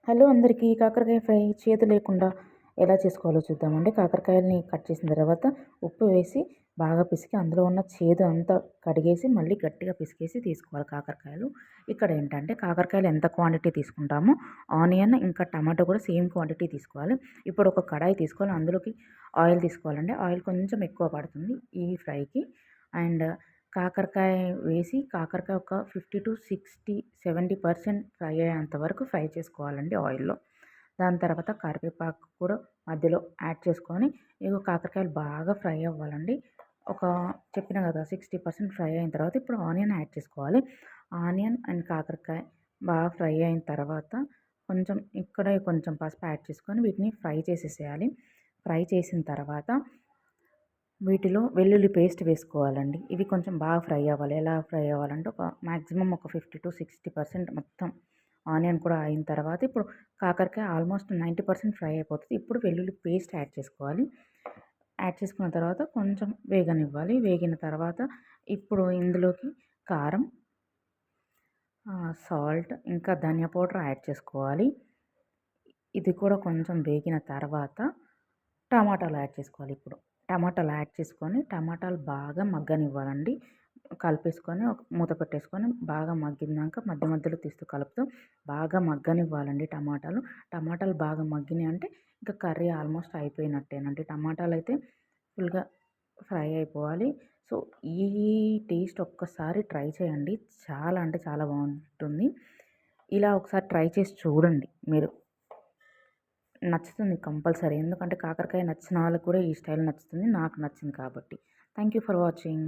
Hello అందరికీ కాకరకాయ fry చేదు లేకుండా ఎలా చేసుకోవాలో చూద్దామండి. కాకరకాయలని కట్ చేసిన తర్వాత ఉప్పు వేసి బాగా పిసికి అందులో ఉన్న చేదు అంతా కడిగేసి మళ్ళీ గట్టిగా పిసికేసి తీసుకోవాలి కాకరకాయలు. ఇక్కడ ఏంటంటే కాకరకాయలు ఎంత క్వాంటిటీ తీసుకుంటామో ఆనియన్ ఇంకా టమాటో కూడా సేమ్ క్వాంటిటీ తీసుకోవాలి. ఇప్పుడు ఒక కడాయి తీసుకోవాలి, అందులోకి ఆయిల్ తీసుకోవాలండి. ఆయిల్ కొంచెం ఎక్కువ పడుతుంది ఈ ఫ్రైకి. అండ్ కాకరకాయ వేసి కాకరకాయ ఒక 50-60-70% ఫ్రై అయ్యేంత వరకు ఫ్రై చేసుకోవాలండి ఆయిల్‌లో. దాని తర్వాత కరివేపాకు కూడా మధ్యలో యాడ్ చేసుకొని కాకరకాయలు బాగా ఫ్రై అవ్వాలండి. ఒక చెప్పిన కదా 60% ఫ్రై అయిన తర్వాత ఇప్పుడు ఆనియన్ యాడ్ చేసుకోవాలి. ఆనియన్ అండ్ కాకరకాయ బాగా ఫ్రై అయిన తర్వాత ఇక్కడే కొంచెం పసుపు యాడ్ చేసుకొని వీటిని ఫ్రై చేసేసేయాలి. ఫ్రై చేసిన తర్వాత వీటిలో వెల్లుల్లి పేస్ట్ వేసుకోవాలండి. ఇవి కొంచెం బాగా ఫ్రై అవ్వాలి. ఎలా ఫ్రై అవ్వాలంటే మాక్సిమం ఒక 50-60% మొత్తం ఆనియన్ కూడా అయిన తర్వాత ఇప్పుడు కాకరకాయ ఆల్మోస్ట్ 90% ఫ్రై అయిపోతుంది. ఇప్పుడు వెల్లుల్లి పేస్ట్ యాడ్ చేసుకోవాలి. యాడ్ చేసుకున్న తర్వాత కొంచెం వేగనివ్వాలి. వేగిన తర్వాత ఇప్పుడు ఇందులోకి కారం, సాల్ట్ ఇంకా ధనియా పౌడర్ యాడ్ చేసుకోవాలి. ఇది కూడా కొంచెం వేగిన తర్వాత టమాటాలు యాడ్ చేసుకోవాలి. ఇప్పుడు టమాటాలు యాడ్ చేసుకొని టమాటాలు బాగా మగ్గనివ్వాలండి. కలిపేసుకొని ఒక మూత పెట్టేసుకొని బాగా మగ్గినాక మధ్య మధ్యలో తీస్తూ కలుపుతూ బాగా మగ్గనివ్వాలండి టమాటాలు. టమాటాలు బాగా మగ్గినాయి అంటే ఇంకా కర్రీ ఆల్మోస్ట్ అయిపోయినట్టేనండి. టమాటాలు అయితే ఫుల్గా ఫ్రై అయిపోవాలి. సో ఈ టేస్ట్ ఒక్కసారి ట్రై చేయండి. చాలా అంటే చాలా బాగుంటుంది. ఇలా ఒకసారి ట్రై చేసి చూడండి మీరు. నచ్చుతుంది కంపల్సరీ. ఎందుకంటే కాకరకాయ నచ్చిన వాళ్ళకి కూడా ఈ స్టైల్ నచ్చుతుంది. నాకు నచ్చింది కాబట్టి. Thank you for watching.